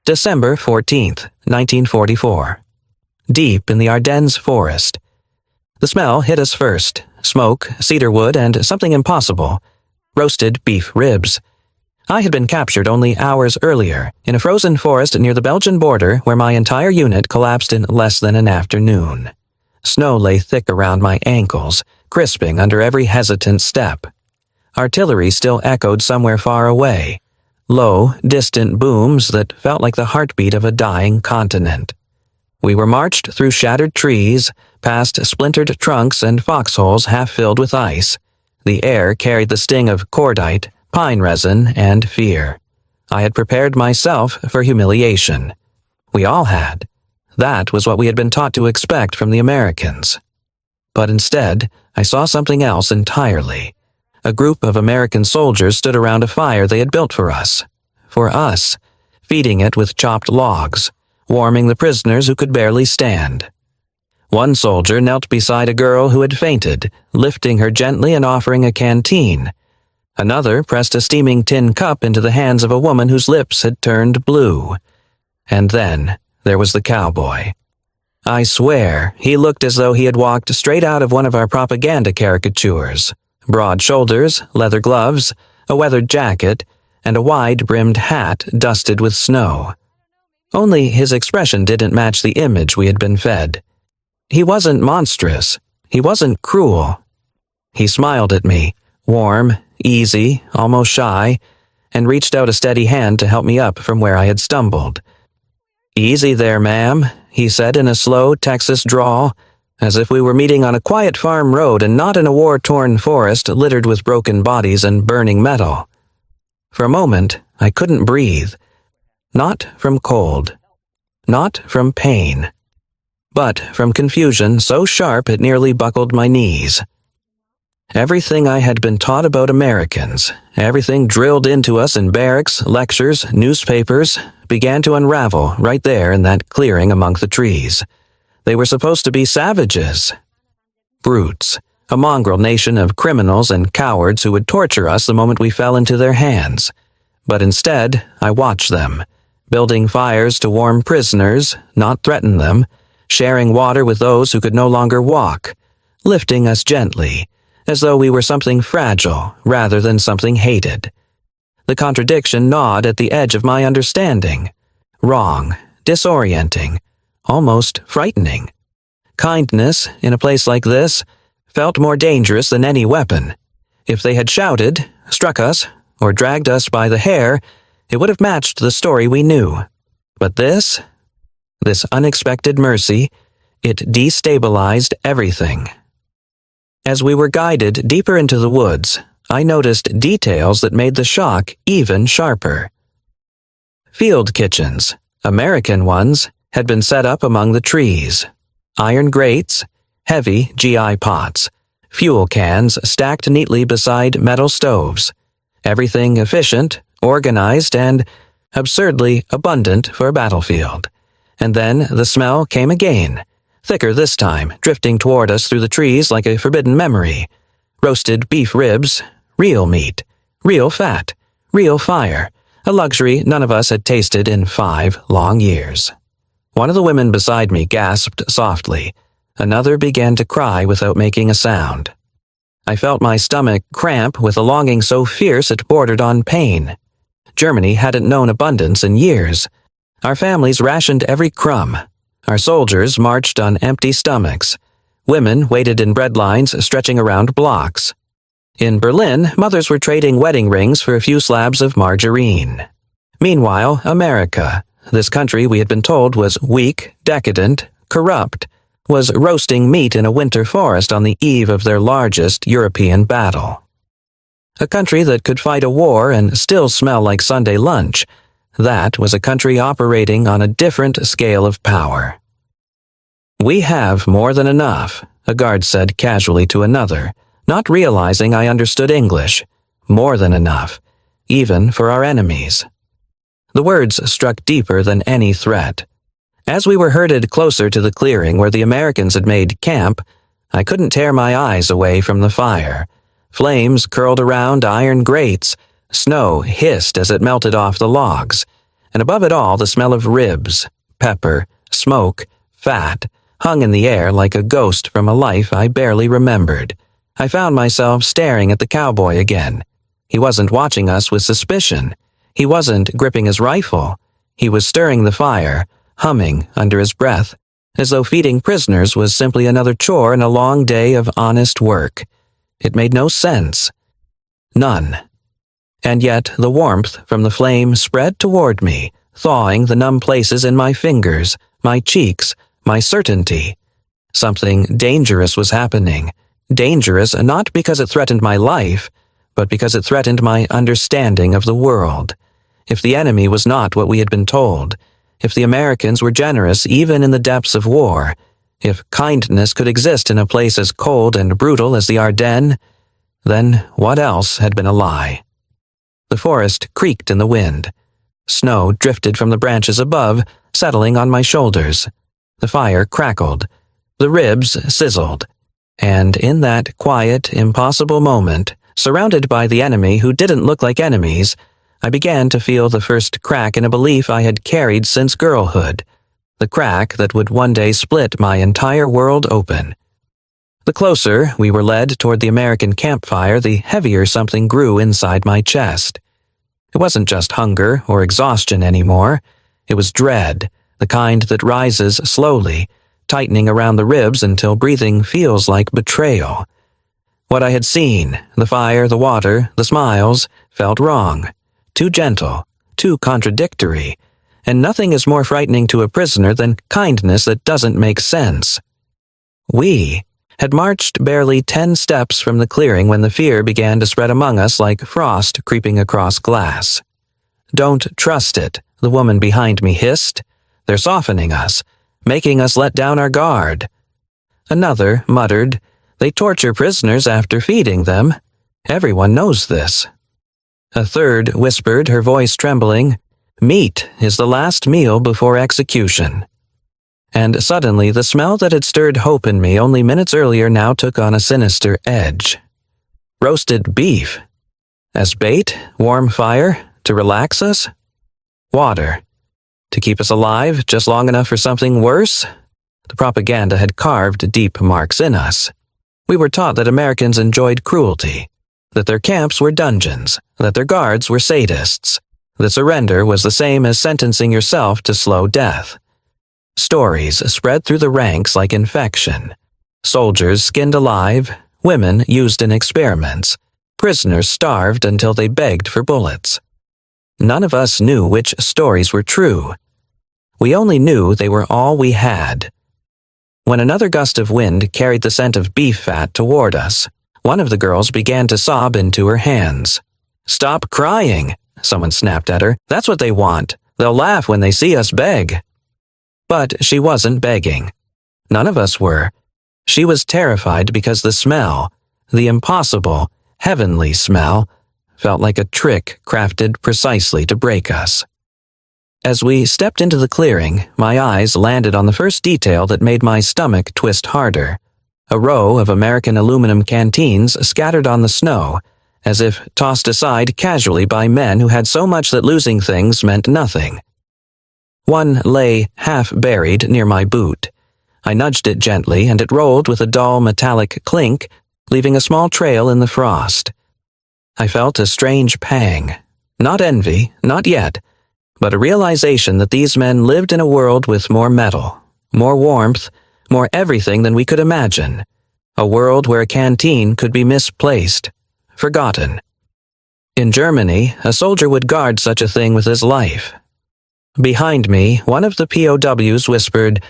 December 14th, 1944. Deep in the Ardennes forest. The smell hit us first. Smoke, cedar wood, and something impossible. Roasted beef ribs. I had been captured only hours earlier, in a frozen forest near the Belgian border where my entire unit collapsed in less than an afternoon. Snow lay thick around my ankles, crisping under every hesitant step. Artillery still echoed somewhere far away. Low, distant booms that felt like the heartbeat of a dying continent. We were marched through shattered trees, past splintered trunks and foxholes half filled with ice. The air carried the sting of cordite, pine resin, and fear. I had prepared myself for humiliation. We all had. That was what we had been taught to expect from the Americans. But instead, I saw something else entirely. A group of American soldiers stood around a fire they had built for us, feeding it with chopped logs, warming the prisoners who could barely stand. One soldier knelt beside a girl who had fainted, lifting her gently and offering a canteen. Another pressed a steaming tin cup into the hands of a woman whose lips had turned blue. And then there was the cowboy. I swear, he looked as though he had walked straight out of one of our propaganda caricatures. Broad shoulders, leather gloves, a weathered jacket, and a wide-brimmed hat dusted with snow. Only his expression didn't match the image we had been fed. He wasn't monstrous. He wasn't cruel. He smiled at me, warm, easy, almost shy, and reached out a steady hand to help me up from where I had stumbled. "Easy there, ma'am," he said in a slow Texas drawl, as if we were meeting on a quiet farm road and not in a war-torn forest littered with broken bodies and burning metal. For a moment, I couldn't breathe. Not from cold. Not from pain. But from confusion so sharp it nearly buckled my knees. Everything I had been taught about Americans, everything drilled into us in barracks, lectures, newspapers, began to unravel right there in that clearing among the trees. They were supposed to be savages. Brutes, a mongrel nation of criminals and cowards who would torture us the moment we fell into their hands. But instead, I watched them, building fires to warm prisoners, not threaten them, sharing water with those who could no longer walk, lifting us gently, as though we were something fragile rather than something hated. The contradiction gnawed at the edge of my understanding. Wrong, disorienting, almost frightening. Kindness, in a place like this, felt more dangerous than any weapon. If they had shouted, struck us, or dragged us by the hair, it would have matched the story we knew. But this unexpected mercy, it destabilized everything. As we were guided deeper into the woods, I noticed details that made the shock even sharper. Field kitchens, American ones, had been set up among the trees. Iron grates, heavy GI pots, fuel cans stacked neatly beside metal stoves. Everything efficient, organized, and absurdly abundant for a battlefield. And then the smell came again, thicker this time, drifting toward us through the trees like a forbidden memory. Roasted beef ribs, real meat, real fat, real fire, a luxury none of us had tasted in 5 long years. One of the women beside me gasped softly. Another began to cry without making a sound. I felt my stomach cramp with a longing so fierce it bordered on pain. Germany hadn't known abundance in years. Our families rationed every crumb. Our soldiers marched on empty stomachs. Women waited in bread lines stretching around blocks. In Berlin, mothers were trading wedding rings for a few slabs of margarine. Meanwhile, America, this country we had been told was weak, decadent, corrupt, was roasting meat in a winter forest on the eve of their largest European battle. A country that could fight a war and still smell like Sunday lunch, that was a country operating on a different scale of power. "We have more than enough," a guard said casually to another, not realizing I understood English. More than enough, even for our enemies. The words struck deeper than any threat. As we were herded closer to the clearing where the Americans had made camp, I couldn't tear my eyes away from the fire. Flames curled around iron grates. Snow hissed as it melted off the logs. and above it all the smell of ribs, pepper, smoke, fat, hung in the air like a ghost from a life I barely remembered. I found myself staring at the cowboy again. He wasn't watching us with suspicion. He wasn't gripping his rifle. He was stirring the fire, humming under his breath, as though feeding prisoners was simply another chore in a long day of honest work. It made no sense. None. And yet the warmth from the flame spread toward me, thawing the numb places in my fingers, my cheeks, my certainty. Something dangerous was happening. Dangerous not because it threatened my life, but because it threatened my understanding of the world. If the enemy was not what we had been told, if the Americans were generous even in the depths of war, if kindness could exist in a place as cold and brutal as the Ardennes, then what else had been a lie? The forest creaked in the wind. Snow drifted from the branches above, settling on my shoulders. The fire crackled. The ribs sizzled. And in that quiet, impossible moment, surrounded by the enemy who didn't look like enemies, I began to feel the first crack in a belief I had carried since girlhood, the crack that would one day split my entire world open. The closer we were led toward the American campfire, the heavier something grew inside my chest. It wasn't just hunger or exhaustion anymore. It was dread, the kind that rises slowly, tightening around the ribs until breathing feels like betrayal. What I had seen, the fire, the water, the smiles, felt wrong, too gentle, too contradictory, and nothing is more frightening to a prisoner than kindness that doesn't make sense. We had marched barely 10 steps from the clearing when the fear began to spread among us like frost creeping across glass. "Don't trust it," the woman behind me hissed. "They're softening us, making us let down our guard." Another muttered, "They torture prisoners after feeding them. Everyone knows this." A third whispered, her voice trembling, "Meat is the last meal before execution." And suddenly the smell that had stirred hope in me only minutes earlier now took on a sinister edge. Roasted beef. As bait, warm fire, to relax us? Water. To keep us alive just long enough for something worse? The propaganda had carved deep marks in us. We were taught that Americans enjoyed cruelty, that their camps were dungeons, that their guards were sadists, that surrender was the same as sentencing yourself to slow death. Stories spread through the ranks like infection. Soldiers skinned alive, women used in experiments, prisoners starved until they begged for bullets. None of us knew which stories were true. We only knew they were all we had. When another gust of wind carried the scent of beef fat toward us, one of the girls began to sob into her hands. "Stop crying," someone snapped at her. "That's what they want. They'll laugh when they see us beg." But she wasn't begging. None of us were. She was terrified because the smell, the impossible, heavenly smell, felt like a trick crafted precisely to break us. As we stepped into the clearing, my eyes landed on the first detail that made my stomach twist harder. A row of American aluminum canteens scattered on the snow, as if tossed aside casually by men who had so much that losing things meant nothing. One lay half-buried near my boot. I nudged it gently, and it rolled with a dull metallic clink, leaving a small trail in the frost. I felt a strange pang. Not envy, not yet, but a realization that these men lived in a world with more metal, more warmth, more everything than we could imagine. A world where a canteen could be misplaced, forgotten. In Germany, a soldier would guard such a thing with his life. Behind me, one of the POWs whispered,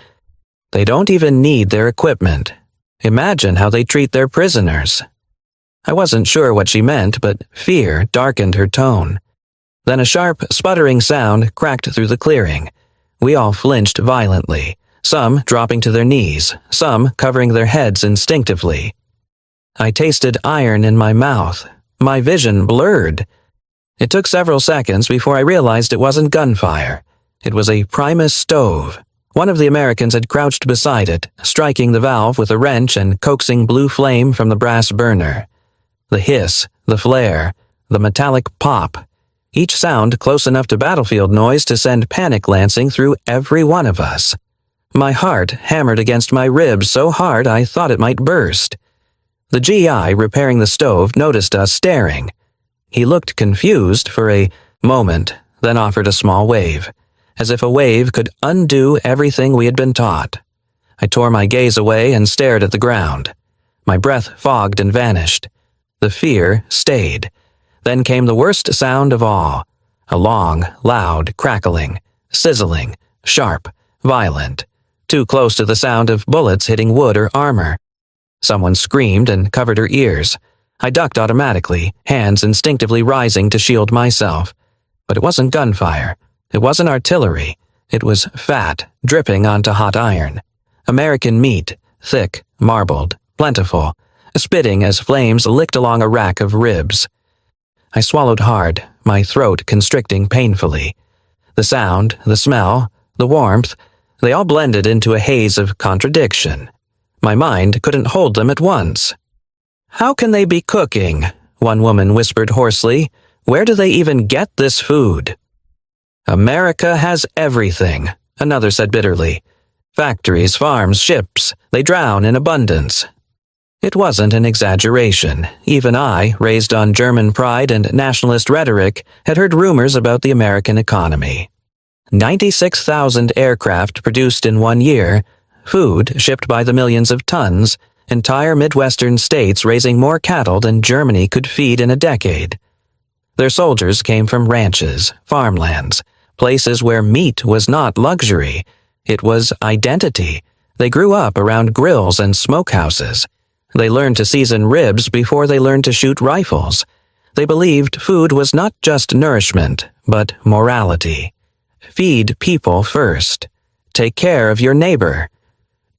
"They don't even need their equipment. Imagine how they treat their prisoners." I wasn't sure what she meant, but fear darkened her tone. Then a sharp, sputtering sound cracked through the clearing. We all flinched violently, some dropping to their knees, some covering their heads instinctively. I tasted iron in my mouth. My vision blurred. It took several seconds before I realized it wasn't gunfire. It was a Primus stove. One of the Americans had crouched beside it, striking the valve with a wrench and coaxing blue flame from the brass burner. The hiss, the flare, the metallic pop. each sound close enough to battlefield noise to send panic lancing through every one of us. My heart hammered against my ribs so hard I thought it might burst. The GI repairing the stove noticed us staring. He looked confused for a moment, then offered a small wave, as if a wave could undo everything we had been taught. I tore my gaze away and stared at the ground. My breath fogged and vanished. The fear stayed. Then came the worst sound of all, a long, loud crackling, sizzling, sharp, violent, too close to the sound of bullets hitting wood or armor. Someone screamed and covered her ears. I ducked automatically, hands instinctively rising to shield myself. But it wasn't gunfire. It wasn't artillery. It was fat, dripping onto hot iron. American meat, thick, marbled, plentiful, spitting as flames licked along a rack of ribs. I swallowed hard, my throat constricting painfully. The sound, the smell, the warmth, they all blended into a haze of contradiction. My mind couldn't hold them at once. "How can they be cooking?" one woman whispered hoarsely. "Where do they even get this food?" "America has everything," another said bitterly. "Factories, farms, ships, they drown in abundance." It wasn't an exaggeration. Even I, raised on German pride and nationalist rhetoric, had heard rumors about the American economy. 96,000 aircraft produced in 1 year, food shipped by the millions of tons, entire Midwestern states raising more cattle than Germany could feed in a decade. Their soldiers came from ranches, farmlands, places where meat was not luxury, it was identity. They grew up around grills and smokehouses. They learned to season ribs before they learned to shoot rifles. They believed food was not just nourishment, but morality. Feed people first. Take care of your neighbor.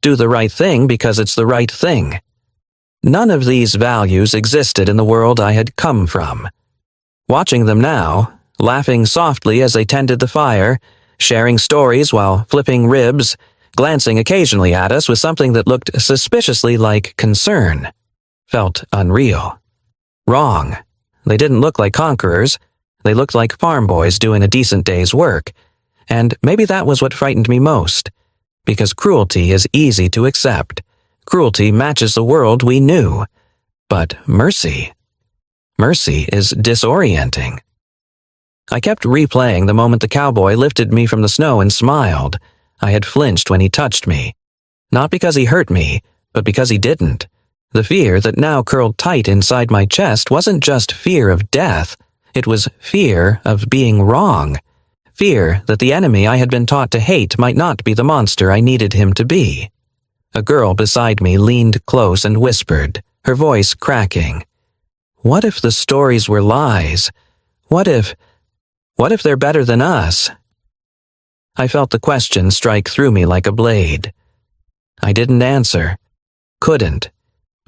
Do the right thing because it's the right thing. None of these values existed in the world I had come from. Watching them now, laughing softly as they tended the fire, sharing stories while flipping ribs, glancing occasionally at us with something that looked suspiciously like concern, felt unreal. Wrong. They didn't look like conquerors. They looked like farm boys doing a decent day's work. And maybe that was what frightened me most. Because cruelty is easy to accept. Cruelty matches the world we knew. But mercy is disorienting. I kept replaying the moment the cowboy lifted me from the snow and smiled. I had flinched when he touched me. Not because he hurt me, but because he didn't. The fear that now curled tight inside my chest wasn't just fear of death. It was fear of being wrong. Fear that the enemy I had been taught to hate might not be the monster I needed him to be. A girl beside me leaned close and whispered, her voice cracking. What if the stories were lies? What if they're better than us? I felt the question strike through me like a blade. I didn't answer. Couldn't.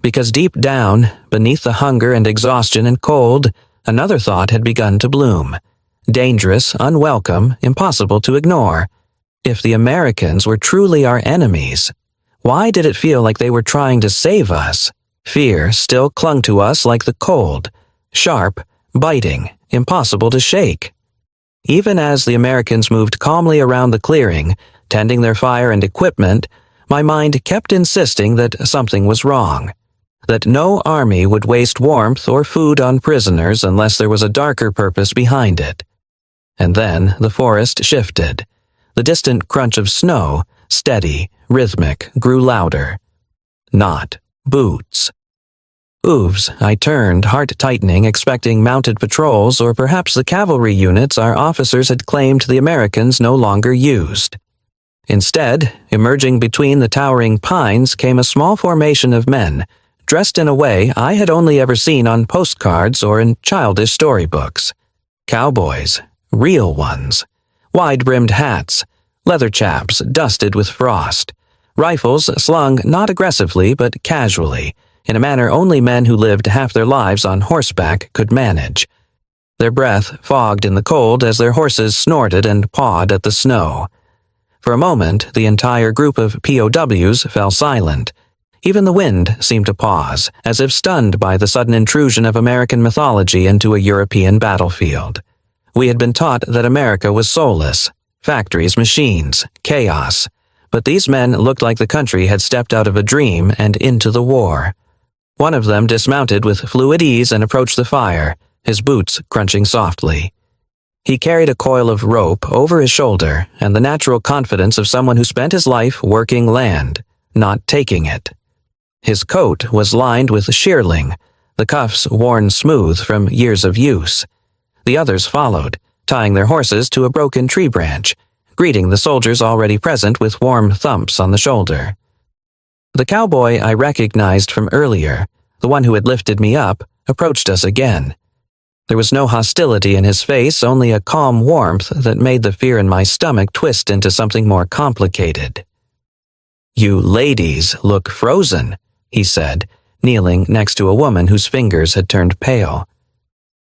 Because deep down, beneath the hunger and exhaustion and cold, another thought had begun to bloom. Dangerous, unwelcome, impossible to ignore. If the Americans were truly our enemies, why did it feel like they were trying to save us? Fear still clung to us like the cold, sharp, biting, impossible to shake. Even as the Americans moved calmly around the clearing, tending their fire and equipment, my mind kept insisting that something was wrong. That no army would waste warmth or food on prisoners unless there was a darker purpose behind it. And then the forest shifted. The distant crunch of snow, steady, rhythmic, grew louder. Not boots. Ooves, I turned, heart tightening, expecting mounted patrols or perhaps the cavalry units our officers had claimed the Americans no longer used. Instead, emerging between the towering pines came a small formation of men, dressed in a way I had only ever seen on postcards or in childish storybooks. Cowboys, real ones. Wide-brimmed hats, leather chaps dusted with frost, rifles slung not aggressively but casually, in a manner only men who lived half their lives on horseback could manage. Their breath fogged in the cold as their horses snorted and pawed at the snow. For a moment, the entire group of POWs fell silent. Even the wind seemed to pause, as if stunned by the sudden intrusion of American mythology into a European battlefield. We had been taught that America was soulless, factories, machines, chaos, but these men looked like the country had stepped out of a dream and into the war. One of them dismounted with fluid ease and approached the fire, his boots crunching softly. He carried a coil of rope over his shoulder and the natural confidence of someone who spent his life working land, not taking it. His coat was lined with shearling, the cuffs worn smooth from years of use. The others followed, tying their horses to a broken tree branch, greeting the soldiers already present with warm thumps on the shoulder. The cowboy I recognized from earlier, the one who had lifted me up, approached us again. There was no hostility in his face, only a calm warmth that made the fear in my stomach twist into something more complicated. "You ladies look frozen," he said, kneeling next to a woman whose fingers had turned pale.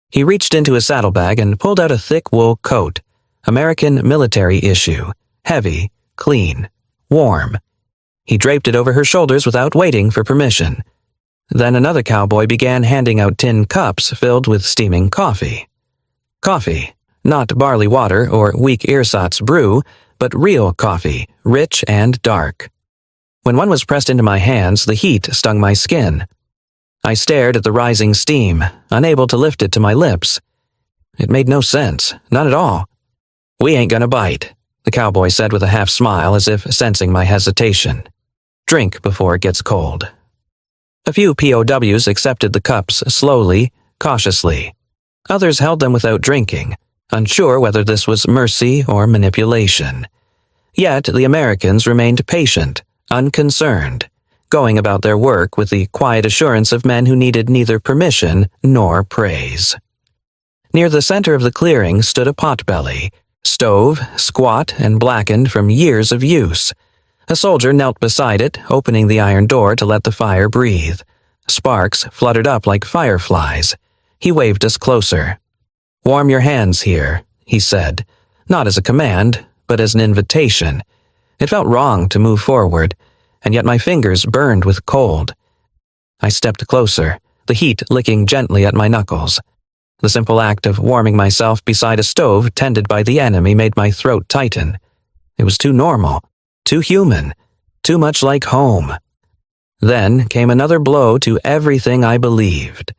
He reached into his saddlebag and pulled out a thick wool coat, American military issue, heavy, clean, warm. He draped it over her shoulders without waiting for permission. Then another cowboy began handing out tin cups filled with steaming coffee. Coffee, not barley water or weak ersatz brew, but real coffee, rich and dark. When one was pressed into my hands, the heat stung my skin. I stared at the rising steam, unable to lift it to my lips. It made no sense, none at all. "We ain't gonna bite," the cowboy said with a half smile as if sensing my hesitation. "Drink before it gets cold." A few POWs accepted the cups slowly, cautiously. Others held them without drinking, unsure whether this was mercy or manipulation. Yet the Americans remained patient, unconcerned, going about their work with the quiet assurance of men who needed neither permission nor praise. Near the center of the clearing stood a potbelly, stove, squat and blackened from years of use. A soldier knelt beside it, opening the iron door to let the fire breathe. Sparks fluttered up like fireflies. He waved us closer. "Warm your hands here," he said, not as a command, but as an invitation. It felt wrong to move forward, and yet my fingers burned with cold. I stepped closer, the heat licking gently at my knuckles. The simple act of warming myself beside a stove tended by the enemy made my throat tighten. It was too normal. Too human, too much like home. Then came another blow to everything I believed.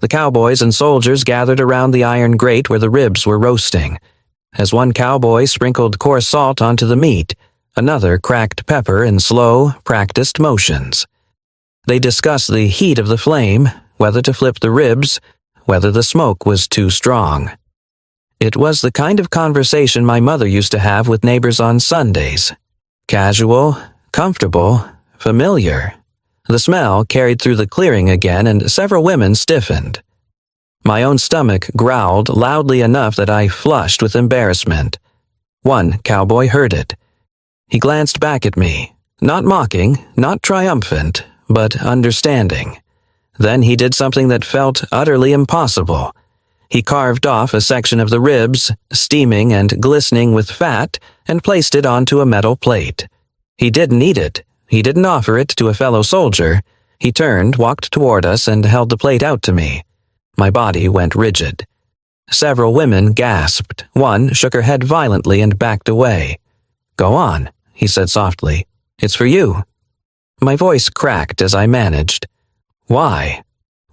The cowboys and soldiers gathered around the iron grate where the ribs were roasting. As one cowboy sprinkled coarse salt onto the meat, another cracked pepper in slow, practiced motions. They discussed the heat of the flame, whether to flip the ribs, whether the smoke was too strong. It was the kind of conversation my mother used to have with neighbors on Sundays. Casual, comfortable, familiar. The smell carried through the clearing again, and several women stiffened. My own stomach growled loudly enough that I flushed with embarrassment. One cowboy heard it. He glanced back at me, not mocking, not triumphant, but understanding. Then he did something that felt utterly impossible. He carved off a section of the ribs, steaming and glistening with fat, and placed it onto a metal plate. He didn't eat it. He didn't offer it to a fellow soldier. He turned, walked toward us, and held the plate out to me. My body went rigid. Several women gasped. One shook her head violently and backed away. "Go on," he said softly. "It's for you." My voice cracked as I managed. "Why?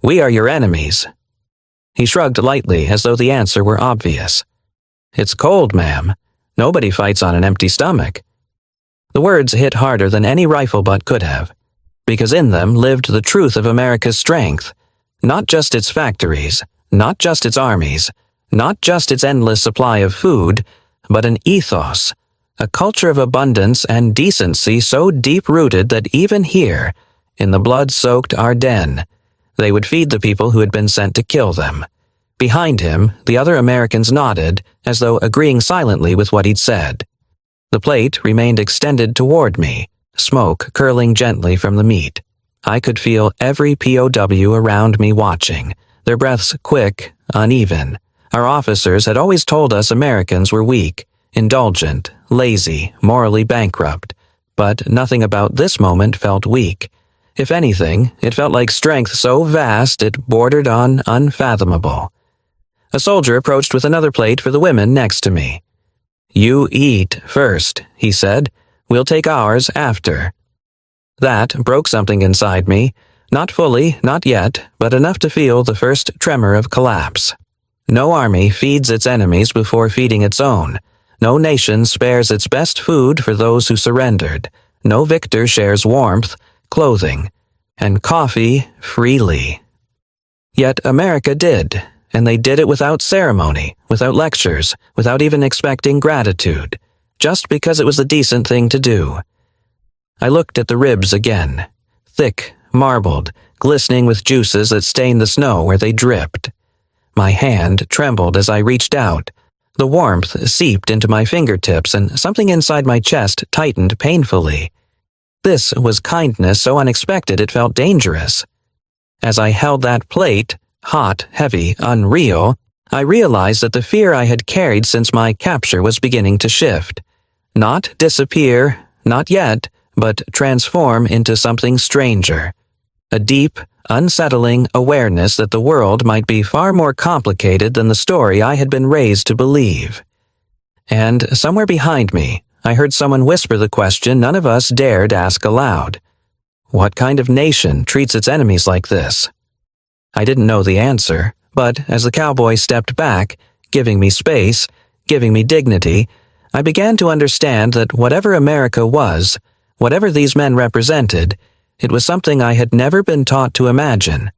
We are your enemies." He shrugged lightly as though the answer were obvious. "It's cold, ma'am. Nobody fights on an empty stomach." The words hit harder than any rifle butt could have, because in them lived the truth of America's strength, not just its factories, not just its armies, not just its endless supply of food, but an ethos, a culture of abundance and decency so deep-rooted that even here, in the blood-soaked Ardennes, they would feed the people who had been sent to kill them. Behind him, the other Americans nodded, as though agreeing silently with what he'd said. The plate remained extended toward me, smoke curling gently from the meat. I could feel every POW around me watching, their breaths quick, uneven. Our officers had always told us Americans were weak, indulgent, lazy, morally bankrupt, but nothing about this moment felt weak. If anything, it felt like strength so vast it bordered on unfathomable. A soldier approached with another plate for the women next to me. "You eat first," he said. "We'll take ours after." That broke something inside me, not fully, not yet, but enough to feel the first tremor of collapse. No army feeds its enemies before feeding its own. No nation spares its best food for those who surrendered. No victor shares warmth, clothing, and coffee freely. Yet America did, and they did it without ceremony, without lectures, without even expecting gratitude, just because it was the decent thing to do. I looked at the ribs again, thick, marbled, glistening with juices that stained the snow where they dripped. My hand trembled as I reached out. The warmth seeped into my fingertips and something inside my chest tightened painfully. This was kindness so unexpected it felt dangerous. As I held that plate, hot, heavy, unreal, I realized that the fear I had carried since my capture was beginning to shift. Not disappear, not yet, but transform into something stranger. A deep, unsettling awareness that the world might be far more complicated than the story I had been raised to believe. And somewhere behind me, I heard someone whisper the question none of us dared ask aloud. What kind of nation treats its enemies like this? I didn't know the answer, but as the cowboy stepped back, giving me space, giving me dignity, I began to understand that whatever America was, whatever these men represented, it was something I had never been taught to imagine.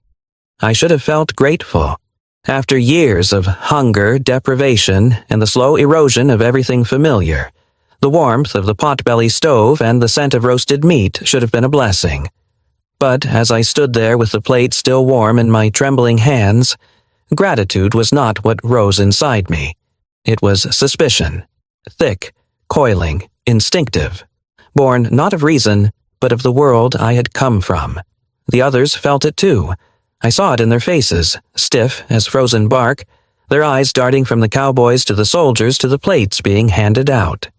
I should have felt grateful. After years of hunger, deprivation, and the slow erosion of everything familiar, the warmth of the potbelly stove and the scent of roasted meat should have been a blessing. But as I stood there with the plate still warm in my trembling hands, gratitude was not what rose inside me. It was suspicion, thick, coiling, instinctive, born not of reason, but of the world I had come from. The others felt it too. I saw it in their faces, stiff as frozen bark, their eyes darting from the cowboys to the soldiers to the plates being handed out.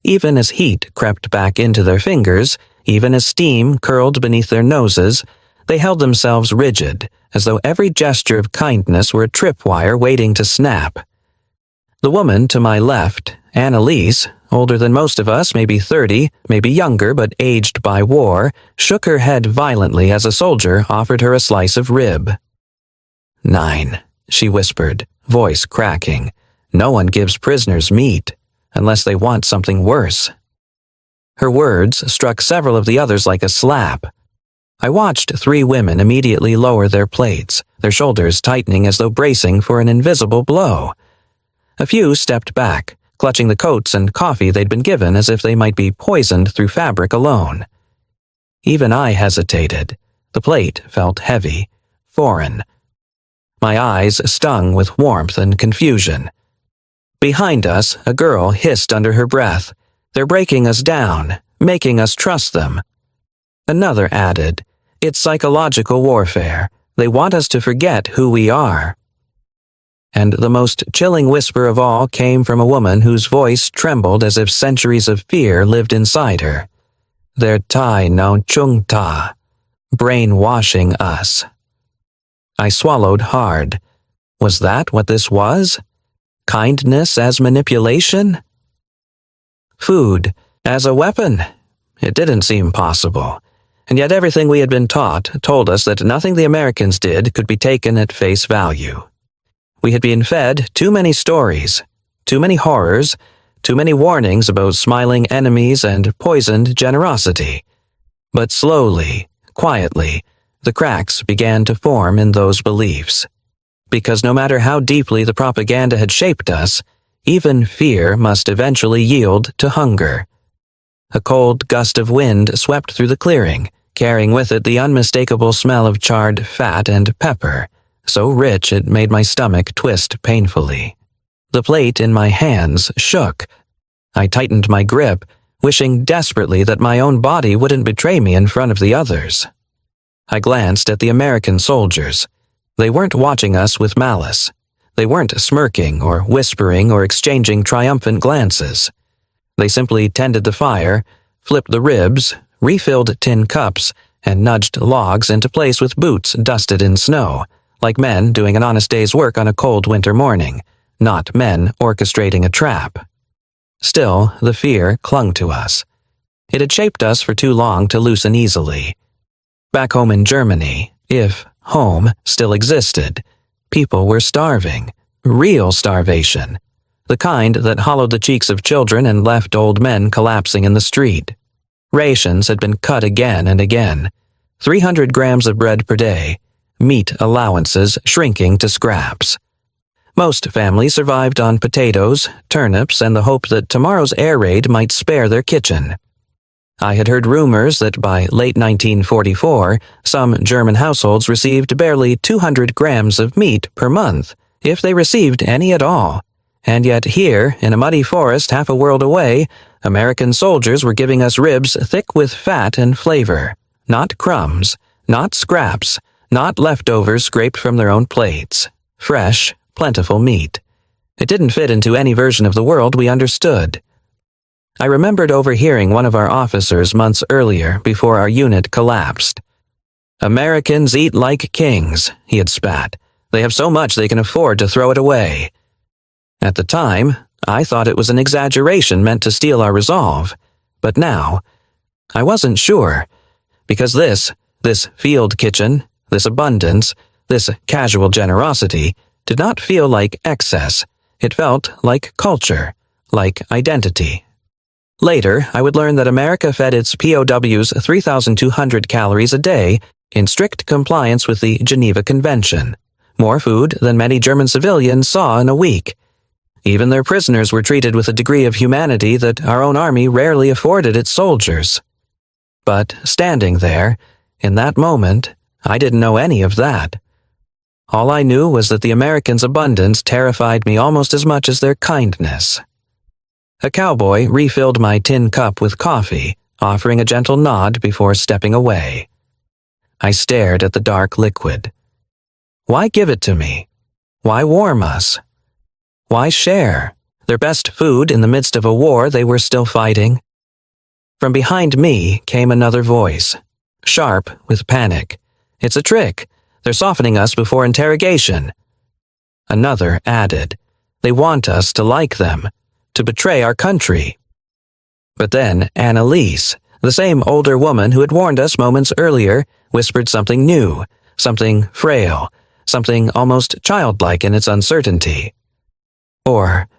Even as heat crept back into their fingers, even as steam curled beneath their noses, they held themselves rigid, as though every gesture of kindness were a tripwire waiting to snap. The woman to my left, Annalise, older than most of us, maybe 30, maybe younger but aged by war, shook her head violently as a soldier offered her a slice of rib. 9, she whispered, voice cracking. No one gives prisoners meat, unless they want something worse. Her words struck several of the others like a slap. I watched 3 women immediately lower their plates, their shoulders tightening as though bracing for an invisible blow. A few stepped back, clutching the coats and coffee they'd been given as if they might be poisoned through fabric alone. Even I hesitated. The plate felt heavy, foreign. My eyes stung with warmth and confusion. Behind us, a girl hissed under her breath. They're breaking us down, making us trust them. Another added, it's psychological warfare. They want us to forget who we are. And the most chilling whisper of all came from a woman whose voice trembled as if centuries of fear lived inside her. They're tai no chung ta, brainwashing us. I swallowed hard. Was that what this was? Kindness as manipulation? Food as a weapon? It didn't seem possible. And yet everything we had been taught told us that nothing the Americans did could be taken at face value. We had been fed too many stories, too many horrors, too many warnings about smiling enemies and poisoned generosity. But slowly, quietly, the cracks began to form in those beliefs. Because no matter how deeply the propaganda had shaped us, even fear must eventually yield to hunger. A cold gust of wind swept through the clearing, carrying with it the unmistakable smell of charred fat and pepper, so rich it made my stomach twist painfully. The plate in my hands shook. I tightened my grip, wishing desperately that my own body wouldn't betray me in front of the others. I glanced at the American soldiers. They weren't watching us with malice. They weren't smirking or whispering or exchanging triumphant glances. They simply tended the fire, flipped the ribs, refilled tin cups, and nudged logs into place with boots dusted in snow, like men doing an honest day's work on a cold winter morning, not men orchestrating a trap. Still, the fear clung to us. It had shaped us for too long to loosen easily. Back home in Germany, if home still existed, people were starving. Real starvation. The kind that hollowed the cheeks of children and left old men collapsing in the street. Rations had been cut again and again. 300 grams of bread per day. Meat allowances shrinking to scraps. Most families survived on potatoes, turnips, and the hope that tomorrow's air raid might spare their kitchen. I had heard rumors that by late 1944, some German households received barely 200 grams of meat per month, if they received any at all. And yet here, in a muddy forest half a world away, American soldiers were giving us ribs thick with fat and flavor. Not crumbs, not scraps, not leftovers scraped from their own plates. Fresh, plentiful meat. It didn't fit into any version of the world we understood. I remembered overhearing one of our officers months earlier before our unit collapsed. "Americans eat like kings," he had spat. "They have so much they can afford to throw it away." At the time, I thought it was an exaggeration meant to steal our resolve, but now, I wasn't sure, because this field kitchen, this abundance, this casual generosity, did not feel like excess. It felt like culture, like identity. Later, I would learn that America fed its POWs 3,200 calories a day in strict compliance with the Geneva Convention, more food than many German civilians saw in a week. Even their prisoners were treated with a degree of humanity that our own army rarely afforded its soldiers. But standing there, in that moment, I didn't know any of that. All I knew was that the Americans' abundance terrified me almost as much as their kindness. A cowboy refilled my tin cup with coffee, offering a gentle nod before stepping away. I stared at the dark liquid. Why give it to me? Why warm us? Why share their best food in the midst of a war they were still fighting? From behind me came another voice, sharp with panic. "It's a trick. They're softening us before interrogation." Another added, "They want us to like them, to betray our country." But then Annalise, the same older woman who had warned us moments earlier, whispered something new, something frail, something almost childlike in its uncertainty. Or,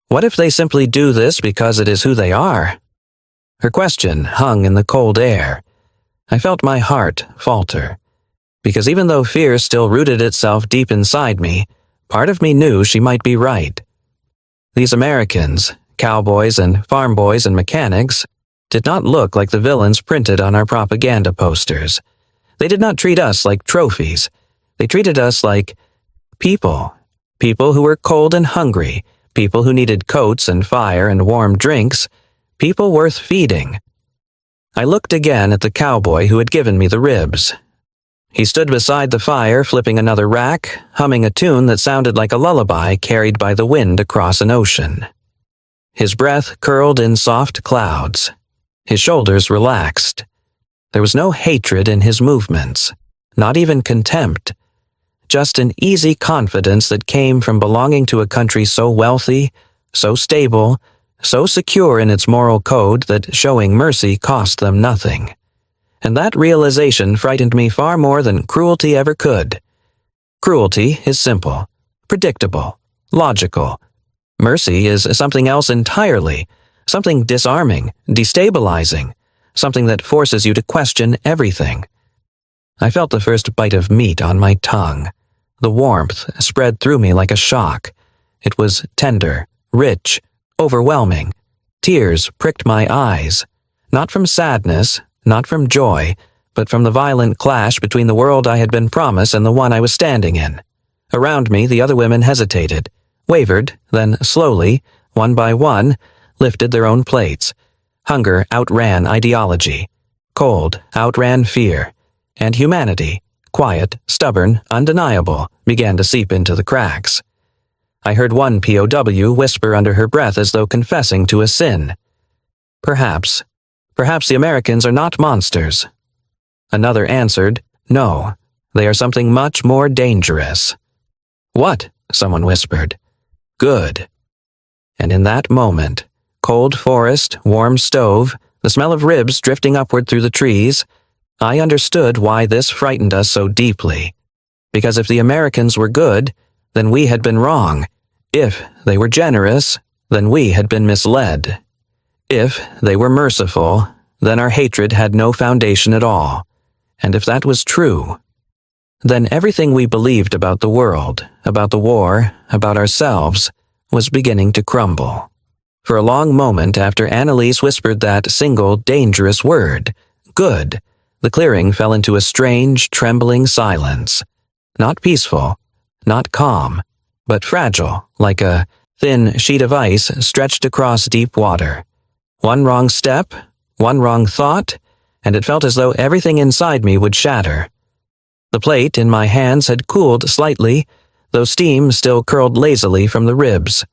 what if they simply do this because it is who they are? Her question hung in the cold air. I felt my heart falter, because even though fear still rooted itself deep inside me, part of me knew she might be right. These Americans, cowboys and farm boys and mechanics, did not look like the villains printed on our propaganda posters. They did not treat us like trophies. They treated us like people. People who were cold and hungry, people who needed coats and fire and warm drinks, people worth feeding. I looked again at the cowboy who had given me the ribs. He stood beside the fire, flipping another rack, humming a tune that sounded like a lullaby carried by the wind across an ocean. His breath curled in soft clouds. His shoulders relaxed. There was no hatred in his movements, not even contempt. Just an easy confidence that came from belonging to a country so wealthy, so stable, so secure in its moral code that showing mercy cost them nothing. And that realization frightened me far more than cruelty ever could. Cruelty is simple, predictable, logical. Mercy is something else entirely, something disarming, destabilizing, something that forces you to question everything. I felt the first bite of meat on my tongue. The warmth spread through me like a shock. It was tender, rich, overwhelming. Tears pricked my eyes, not from sadness, not from joy, but from the violent clash between the world I had been promised and the one I was standing in. Around me, the other women hesitated, wavered, then slowly, one by one, lifted their own plates. Hunger outran ideology. Cold outran fear. And humanity, quiet, stubborn, undeniable, began to seep into the cracks. I heard one POW whisper under her breath as though confessing to a sin. Perhaps the Americans are not monsters. Another answered, no, They are something much more dangerous. What? Someone whispered. Good. And in that moment, cold forest, warm stove, the smell of ribs drifting upward through the trees, I understood why this frightened us so deeply. Because if the Americans were good, then we had been wrong. If they were generous, then we had been misled. If they were merciful, then our hatred had no foundation at all. And if that was true, then everything we believed about the world, about the war, about ourselves, was beginning to crumble. For a long moment after Annalise whispered that single dangerous word, good, the clearing fell into a strange, trembling silence. Not peaceful, not calm, but fragile, like a thin sheet of ice stretched across deep water. One wrong step, one wrong thought, and it felt as though everything inside me would shatter. The plate in my hands had cooled slightly, though steam still curled lazily from the ribs.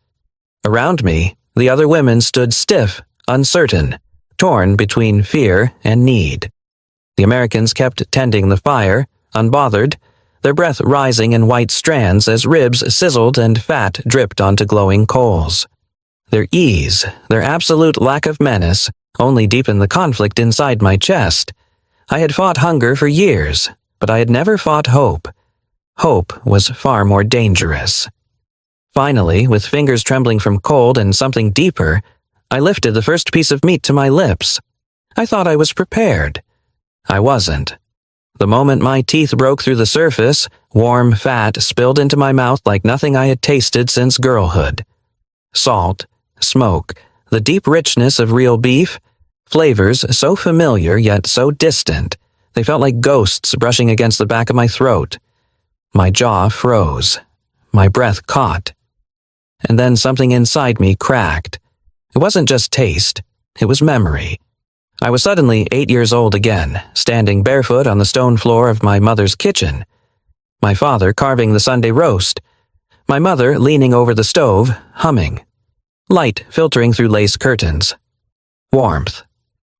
Around me, the other women stood stiff, uncertain, torn between fear and need. The Americans kept tending the fire, unbothered, their breath rising in white strands as ribs sizzled and fat dripped onto glowing coals. Their ease, their absolute lack of menace, only deepened the conflict inside my chest. I had fought hunger for years, but I had never fought hope. Hope was far more dangerous. Finally, with fingers trembling from cold and something deeper, I lifted the first piece of meat to my lips. I thought I was prepared. I wasn't. The moment my teeth broke through the surface, warm fat spilled into my mouth like nothing I had tasted since girlhood. Salt, smoke, the deep richness of real beef, flavors so familiar yet so distant, they felt like ghosts brushing against the back of my throat. My jaw froze. My breath caught. And then something inside me cracked. It wasn't just taste, it was memory. I was suddenly 8 years old again, standing barefoot on the stone floor of my mother's kitchen. My father carving the Sunday roast. My mother leaning over the stove, humming. Light filtering through lace curtains. Warmth.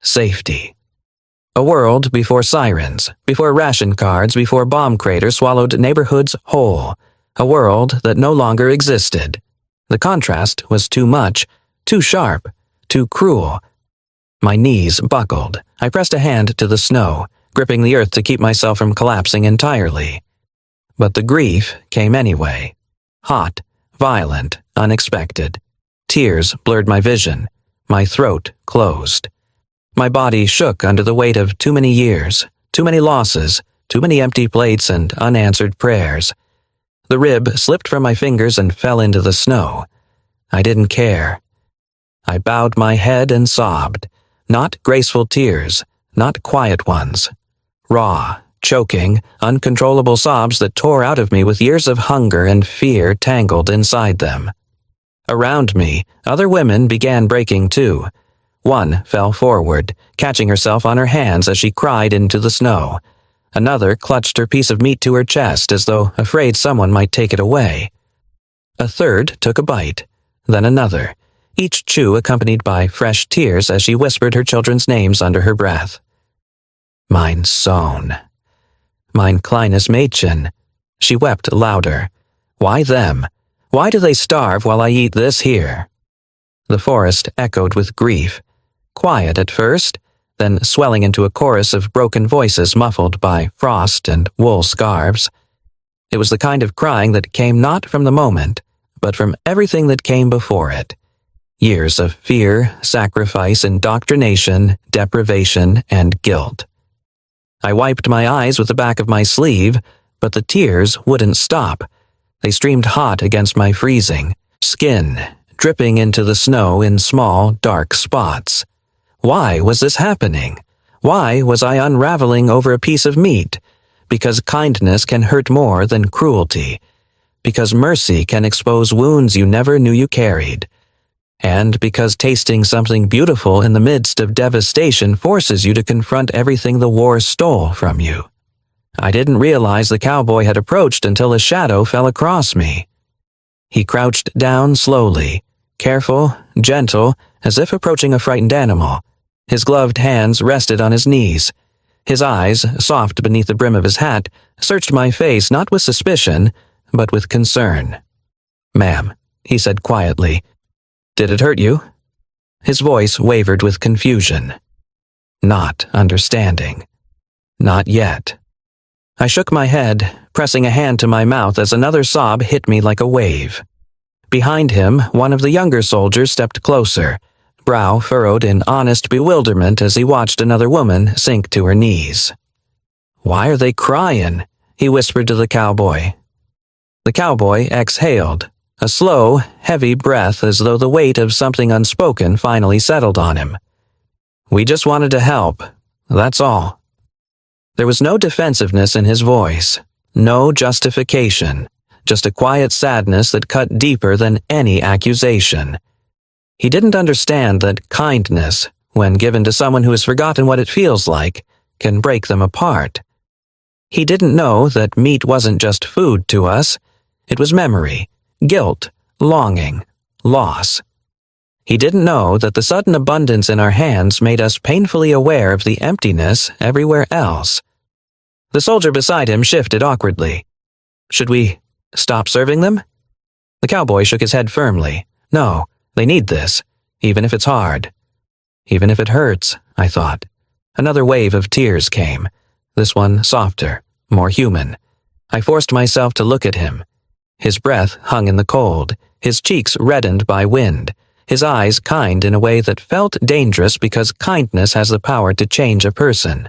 Safety. A world before sirens, before ration cards, before bomb craters swallowed neighborhoods whole. A world that no longer existed. The contrast was too much, too sharp, too cruel. My knees buckled. I pressed a hand to the snow, gripping the earth to keep myself from collapsing entirely. But the grief came anyway. Hot, violent, unexpected. Tears blurred my vision. My throat closed. My body shook under the weight of too many years, too many losses, too many empty plates and unanswered prayers. The rib slipped from my fingers and fell into the snow. I didn't care. I bowed my head and sobbed. Not graceful tears, not quiet ones. Raw, choking, uncontrollable sobs that tore out of me with years of hunger and fear tangled inside them. Around me, other women began breaking too. One fell forward, catching herself on her hands as she cried into the snow. Another clutched her piece of meat to her chest as though afraid someone might take it away. A third took a bite, then another, each chew accompanied by fresh tears as she whispered her children's names under her breath. Mein Sohn. Mein kleines Mädchen. She wept louder. Why them? Why do they starve while I eat this here? The forest echoed with grief. Quiet at first, then swelling into a chorus of broken voices muffled by frost and wool scarves. It was the kind of crying that came not from the moment, but from everything that came before it. Years of fear, sacrifice, indoctrination, deprivation, and guilt. I wiped my eyes with the back of my sleeve, but the tears wouldn't stop. They streamed hot against my freezing skin, dripping into the snow in small, dark spots. Why was this happening? Why was I unraveling over a piece of meat? Because kindness can hurt more than cruelty. Because mercy can expose wounds you never knew you carried. And because tasting something beautiful in the midst of devastation forces you to confront everything the war stole from you. I didn't realize the cowboy had approached until a shadow fell across me. He crouched down slowly, careful, gentle, as if approaching a frightened animal. His gloved hands rested on his knees. His eyes, soft beneath the brim of his hat, searched my face not with suspicion, but with concern. "Ma'am," he said quietly, "did it hurt you?" His voice wavered with confusion. Not understanding. Not yet. I shook my head, pressing a hand to my mouth as another sob hit me like a wave. Behind him, one of the younger soldiers stepped closer, brow furrowed in honest bewilderment as he watched another woman sink to her knees. "Why are they crying?" he whispered to the cowboy. The cowboy exhaled, a slow, heavy breath as though the weight of something unspoken finally settled on him. "We just wanted to help, that's all." There was no defensiveness in his voice, no justification, just a quiet sadness that cut deeper than any accusation. He didn't understand that kindness, when given to someone who has forgotten what it feels like, can break them apart. He didn't know that meat wasn't just food to us, it was memory, guilt, longing, loss. He didn't know that the sudden abundance in our hands made us painfully aware of the emptiness everywhere else. The soldier beside him shifted awkwardly. "Should we stop serving them?" The cowboy shook his head firmly. "No, they need this, even if it's hard." Even if it hurts, I thought. Another wave of tears came, this one softer, more human. I forced myself to look at him. His breath hung in the cold, his cheeks reddened by wind, his eyes kind in a way that felt dangerous because kindness has the power to change a person.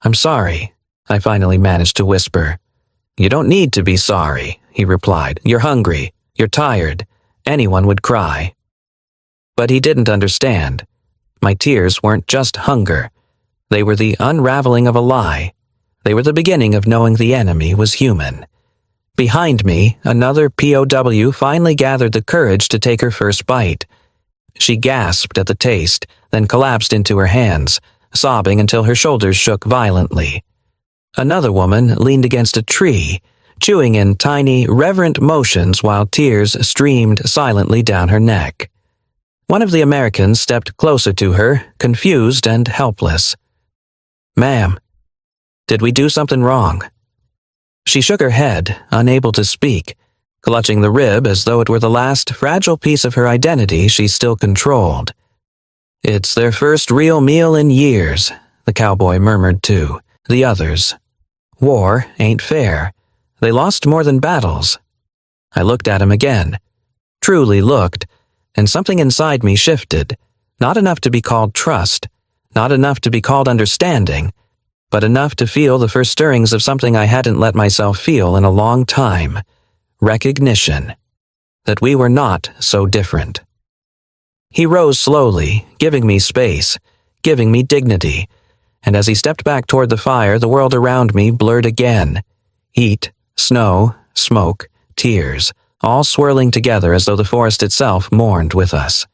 "I'm sorry," I finally managed to whisper. "You don't need to be sorry," he replied. "You're hungry. You're tired. Anyone would cry." But he didn't understand. My tears weren't just hunger. They were the unraveling of a lie. They were the beginning of knowing the enemy was human. Behind me, another POW finally gathered the courage to take her first bite. She gasped at the taste, then collapsed into her hands, sobbing until her shoulders shook violently. Another woman leaned against a tree, chewing in tiny, reverent motions while tears streamed silently down her neck. One of the Americans stepped closer to her, confused and helpless. "Ma'am, did we do something wrong?" She shook her head, unable to speak, clutching the rib as though it were the last fragile piece of her identity she still controlled. "It's their first real meal in years," the cowboy murmured to the others. "War ain't fair. They lost more than battles." I looked at him again, truly looked, and something inside me shifted, not enough to be called trust, not enough to be called understanding, but enough to feel the first stirrings of something I hadn't let myself feel in a long time: recognition. That we were not so different. He rose slowly, giving me space, giving me dignity, and as he stepped back toward the fire, the world around me blurred again. Heat, snow, smoke, tears, all swirling together as though the forest itself mourned with us.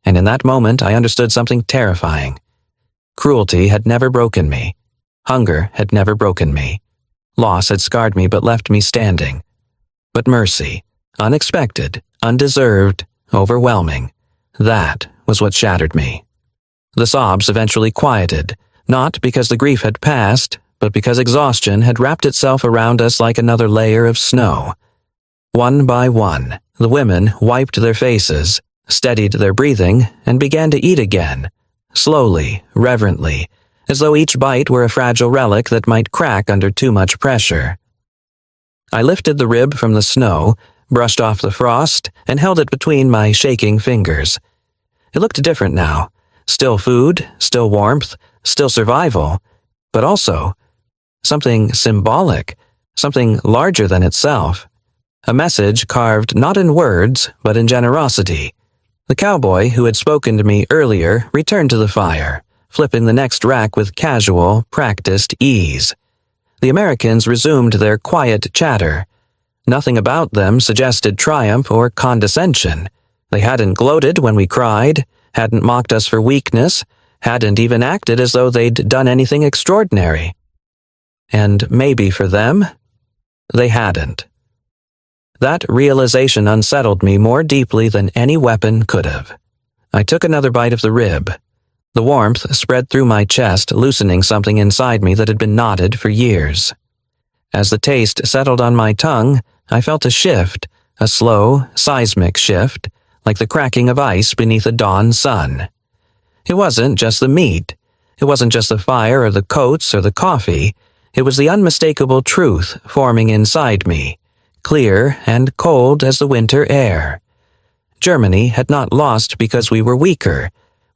And in that moment I understood something terrifying. Cruelty had never broken me. Hunger had never broken me. Loss had scarred me but left me standing. But mercy, unexpected, undeserved, overwhelming, that was what shattered me. The sobs eventually quieted, not because the grief had passed, but because exhaustion had wrapped itself around us like another layer of snow. One by one, the women wiped their faces, steadied their breathing, and began to eat again, slowly, reverently, as though each bite were a fragile relic that might crack under too much pressure. I lifted the rib from the snow, brushed off the frost, and held it between my shaking fingers. It looked different now. Still food, still warmth, still survival, but also something symbolic, something larger than itself. A message carved not in words, but in generosity. The cowboy who had spoken to me earlier returned to the fire, flipping the next rack with casual, practiced ease. The Americans resumed their quiet chatter. Nothing about them suggested triumph or condescension. They hadn't gloated when we cried, hadn't mocked us for weakness, hadn't even acted as though they'd done anything extraordinary. And maybe for them, they hadn't. That realization unsettled me more deeply than any weapon could have. I took another bite of the rib. The warmth spread through my chest, loosening something inside me that had been knotted for years. As the taste settled on my tongue, I felt a shift, a slow, seismic shift, like the cracking of ice beneath a dawn sun. It wasn't just the meat. It wasn't just the fire or the coats or the coffee. It was the unmistakable truth forming inside me, clear and cold as the winter air. Germany had not lost because we were weaker.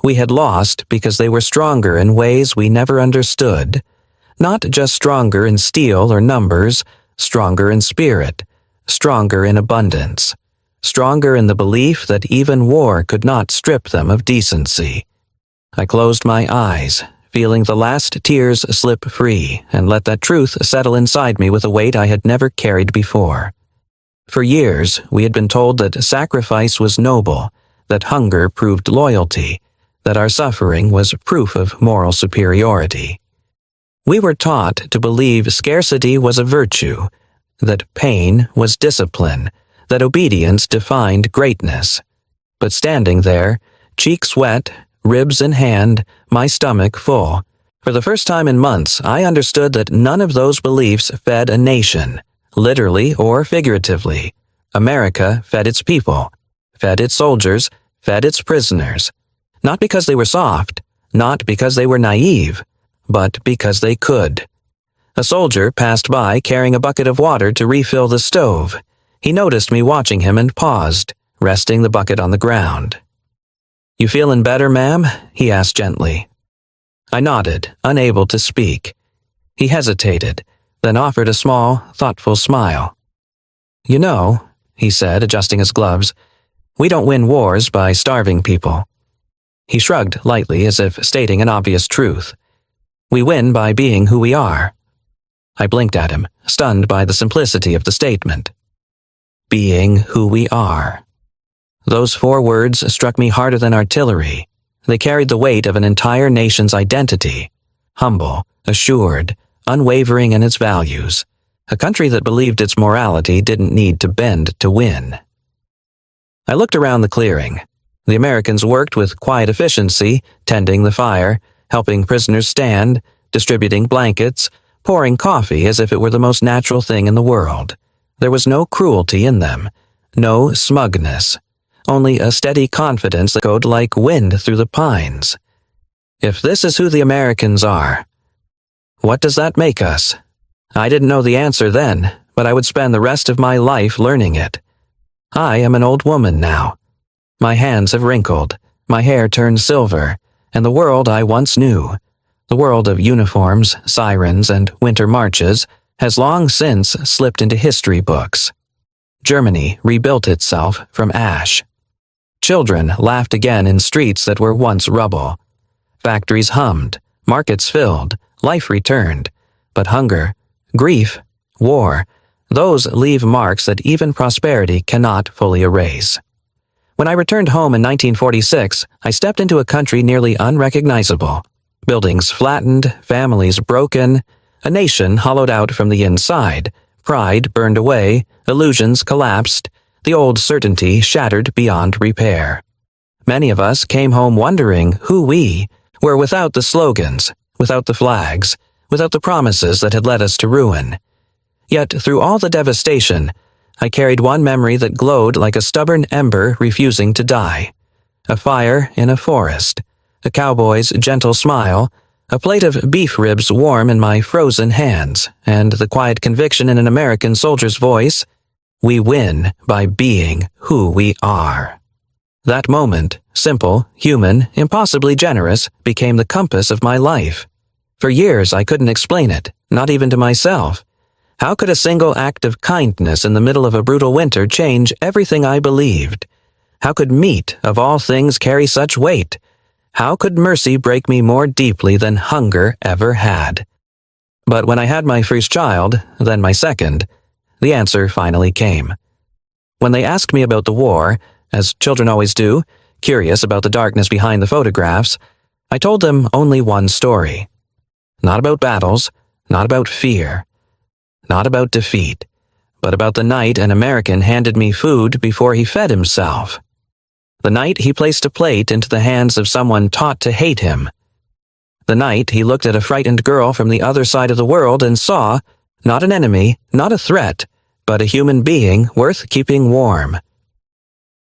We had lost because they were stronger in ways we never understood. Not just stronger in steel or numbers, stronger in spirit, stronger in abundance, stronger in the belief that even war could not strip them of decency. I closed my eyes, feeling the last tears slip free, and let that truth settle inside me with a weight I had never carried before. For years, we had been told that sacrifice was noble, that hunger proved loyalty, that our suffering was proof of moral superiority. We were taught to believe scarcity was a virtue, that pain was discipline, that obedience defined greatness. But standing there, cheeks wet, ribs in hand, my stomach full, for the first time in months, I understood that none of those beliefs fed a nation, literally or figuratively. America fed its people, fed its soldiers, fed its prisoners. Not because they were soft, not because they were naive, but because they could. A soldier passed by carrying a bucket of water to refill the stove. He noticed me watching him and paused, resting the bucket on the ground. "You feelin' better, ma'am?" he asked gently. I nodded, unable to speak. He hesitated, then offered a small, thoughtful smile. "You know," he said, adjusting his gloves, "we don't win wars by starving people." He shrugged lightly as if stating an obvious truth. "We win by being who we are." I blinked at him, stunned by the simplicity of the statement. Being who we are. Those 4 words struck me harder than artillery. They carried the weight of an entire nation's identity. Humble, assured, unwavering in its values. A country that believed its morality didn't need to bend to win. I looked around the clearing. The Americans worked with quiet efficiency, tending the fire, helping prisoners stand, distributing blankets, pouring coffee as if it were the most natural thing in the world. There was no cruelty in them, no smugness, only a steady confidence that echoed like wind through the pines. If this is who the Americans are, what does that make us? I didn't know the answer then, but I would spend the rest of my life learning it. I am an old woman now. My hands have wrinkled, my hair turned silver, and the world I once knew, the world of uniforms, sirens, and winter marches, has long since slipped into history books. Germany rebuilt itself from ash. Children laughed again in streets that were once rubble. Factories hummed, markets filled, life returned. But hunger, grief, war, those leave marks that even prosperity cannot fully erase. When I returned home in 1946, I stepped into a country nearly unrecognizable. Buildings flattened, families broken, a nation hollowed out from the inside, pride burned away, illusions collapsed, the old certainty shattered beyond repair. Many of us came home wondering who we were without the slogans, without the flags, without the promises that had led us to ruin. Yet through all the devastation, I carried one memory that glowed like a stubborn ember refusing to die. A fire in a forest, a cowboy's gentle smile, a plate of beef ribs warm in my frozen hands, and the quiet conviction in an American soldier's voice, we win by being who we are. That moment, simple, human, impossibly generous, became the compass of my life. For years I couldn't explain it, not even to myself. How could a single act of kindness in the middle of a brutal winter change everything I believed? How could meat, of all things, carry such weight? How could mercy break me more deeply than hunger ever had? But when I had my first child, then my second, the answer finally came. When they asked me about the war, as children always do, curious about the darkness behind the photographs, I told them only one story. Not about battles, not about fear, not about defeat, but about the night an American handed me food before he fed himself. The night he placed a plate into the hands of someone taught to hate him. The night he looked at a frightened girl from the other side of the world and saw, not an enemy, not a threat, but a human being worth keeping warm.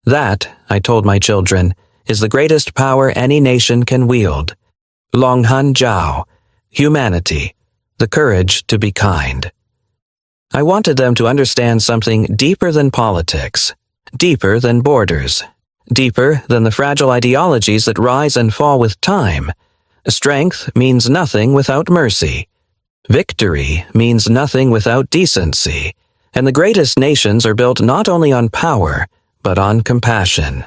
That, I told my children, is the greatest power any nation can wield. Longhan Jiao, humanity, the courage to be kind. I wanted them to understand something deeper than politics, deeper than borders, deeper than the fragile ideologies that rise and fall with time. Strength means nothing without mercy. Victory means nothing without decency. And the greatest nations are built not only on power, but on compassion.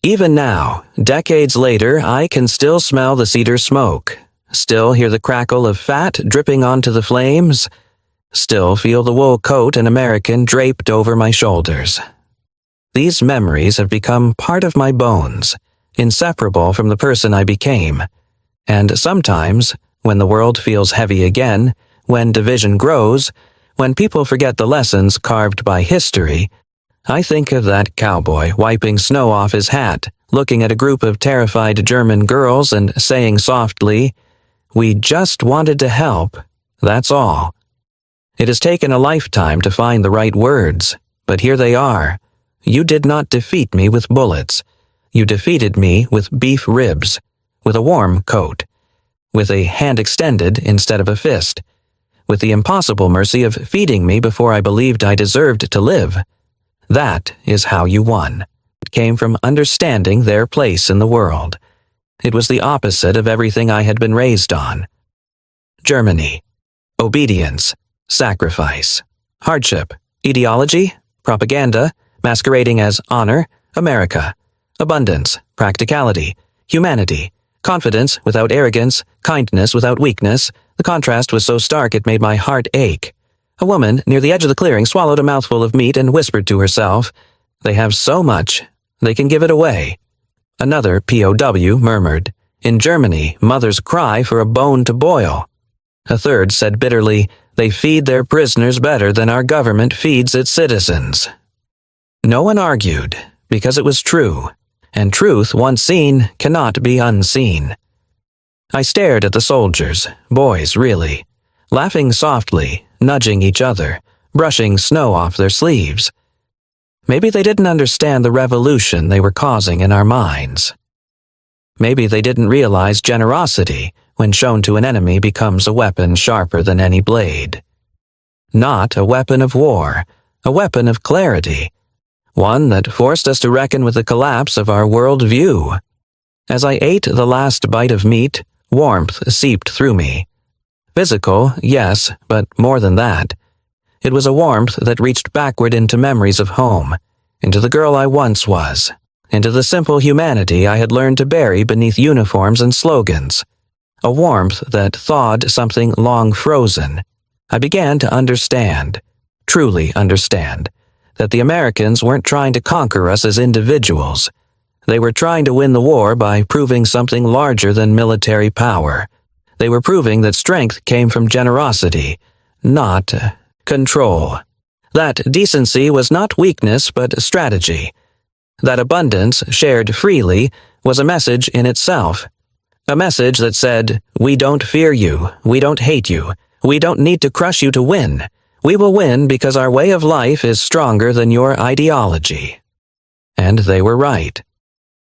Even now, decades later, I can still smell the cedar smoke, still hear the crackle of fat dripping onto the flames, still feel the wool coat an American draped over my shoulders. These memories have become part of my bones, inseparable from the person I became. And sometimes, when the world feels heavy again, when division grows, when people forget the lessons carved by history, I think of that cowboy wiping snow off his hat, looking at a group of terrified German girls and saying softly, "We just wanted to help, that's all." It has taken a lifetime to find the right words, but here they are. You did not defeat me with bullets. You defeated me with beef ribs, with a warm coat, with a hand extended instead of a fist, with the impossible mercy of feeding me before I believed I deserved to live. That is how you won. It came from understanding their place in the world. It was the opposite of everything I had been raised on. Germany. Obedience. Sacrifice. Hardship. Ideology. Propaganda. Masquerading as honor. America. Abundance. Practicality. Humanity. Confidence without arrogance. Kindness without weakness. The contrast was so stark it made my heart ache. A woman near the edge of the clearing swallowed a mouthful of meat and whispered to herself, "They have so much, they can give it away." Another POW murmured, "In Germany, mothers cry for a bone to boil." A third said bitterly, "They feed their prisoners better than our government feeds its citizens." No one argued, because it was true, and truth once seen cannot be unseen. I stared at the soldiers, boys really, laughing softly, nudging each other, brushing snow off their sleeves. Maybe they didn't understand the revolution they were causing in our minds. Maybe they didn't realize generosity, when shown to an enemy, becomes a weapon sharper than any blade. Not a weapon of war, a weapon of clarity, one that forced us to reckon with the collapse of our world view. As I ate the last bite of meat, warmth seeped through me. Physical, yes, but more than that. It was a warmth that reached backward into memories of home, into the girl I once was, into the simple humanity I had learned to bury beneath uniforms and slogans. A warmth that thawed something long frozen. I began to understand, truly understand, that the Americans weren't trying to conquer us as individuals. They were trying to win the war by proving something larger than military power. They were proving that strength came from generosity, not control. That decency was not weakness but strategy. That abundance, shared freely, was a message in itself. A message that said, "We don't fear you, we don't hate you, we don't need to crush you to win. We will win because our way of life is stronger than your ideology." And they were right.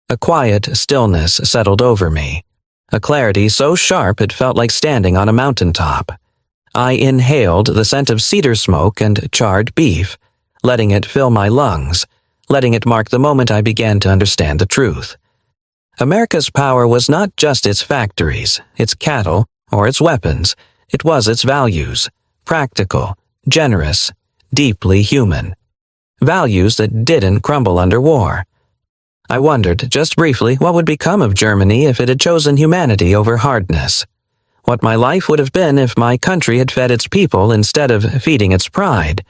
A quiet stillness settled over me, a clarity so sharp it felt like standing on a mountaintop. I inhaled the scent of cedar smoke and charred beef, letting it fill my lungs, letting it mark the moment I began to understand the truth. America's power was not just its factories, its cattle, or its weapons. It was its values, practical, generous, deeply human. Values that didn't crumble under war. I wondered, just briefly, what would become of Germany if it had chosen humanity over hardness. What my life would have been if my country had fed its people instead of feeding its pride.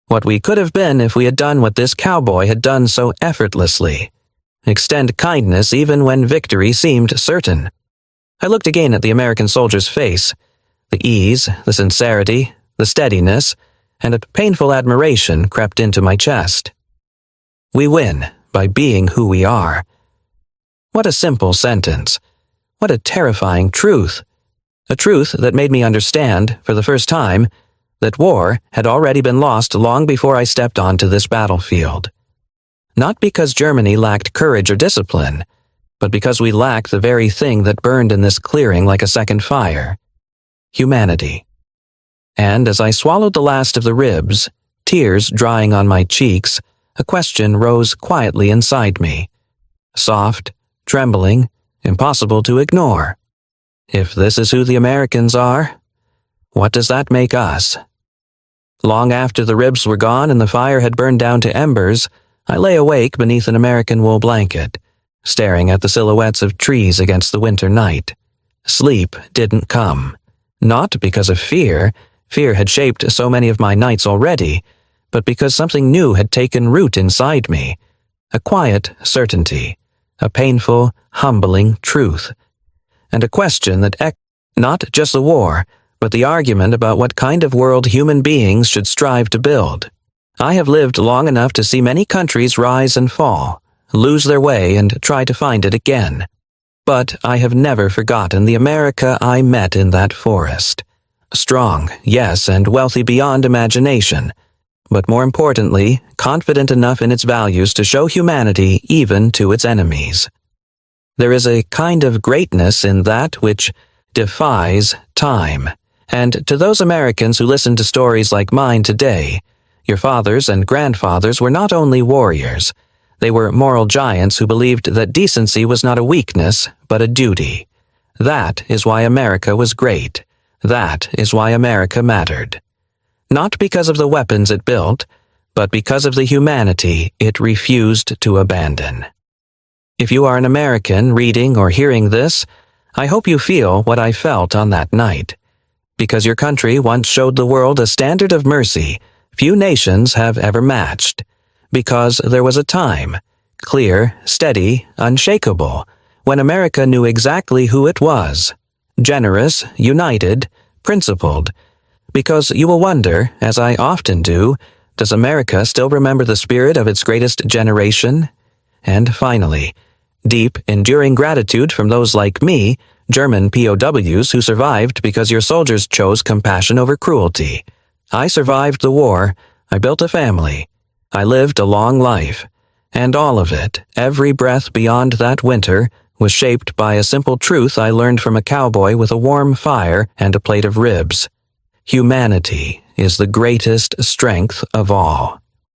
What we could have been if we had done what this cowboy had done so effortlessly. Extend kindness even when victory seemed certain. I looked again at the American soldier's face. The ease, the sincerity, the steadiness, and a painful admiration crept into my chest. We win, by being who we are. What a simple sentence. What a terrifying truth. A truth that made me understand, for the first time, that war had already been lost long before I stepped onto this battlefield. Not because Germany lacked courage or discipline, but because we lacked the very thing that burned in this clearing like a second fire: humanity. And as I swallowed the last of the ribs, tears drying on my cheeks, a question rose quietly inside me. Soft, trembling, impossible to ignore. If this is who the Americans are, what does that make us? Long after the ribs were gone and the fire had burned down to embers, I lay awake beneath an American wool blanket, staring at the silhouettes of trees against the winter night. Sleep didn't come. Not because of fear. Fear had shaped so many of my nights already, but because something new had taken root inside me. A quiet certainty. A painful, humbling truth. And a question that echoed not just the war, but the argument about what kind of world human beings should strive to build. I have lived long enough to see many countries rise and fall, lose their way and try to find it again. But I have never forgotten the America I met in that forest. Strong, yes, and wealthy beyond imagination, but more importantly, confident enough in its values to show humanity even to its enemies. There is a kind of greatness in that which defies time. And to those Americans who listen to stories like mine today, your fathers and grandfathers were not only warriors, they were moral giants who believed that decency was not a weakness, but a duty. That is why America was great. That is why America mattered. Not because of the weapons it built, but because of the humanity it refused to abandon. If you are an American reading or hearing this, I hope you feel what I felt on that night. Because your country once showed the world a standard of mercy few nations have ever matched. Because there was a time, clear, steady, unshakable, when America knew exactly who it was. Generous, united, principled. Because you will wonder, as I often do, does America still remember the spirit of its greatest generation? And finally, deep, enduring gratitude from those like me, German POWs who survived because your soldiers chose compassion over cruelty. I survived the war. I built a family. I lived a long life. And all of it, every breath beyond that winter, was shaped by a simple truth I learned from a cowboy with a warm fire and a plate of ribs. Humanity is the greatest strength of all.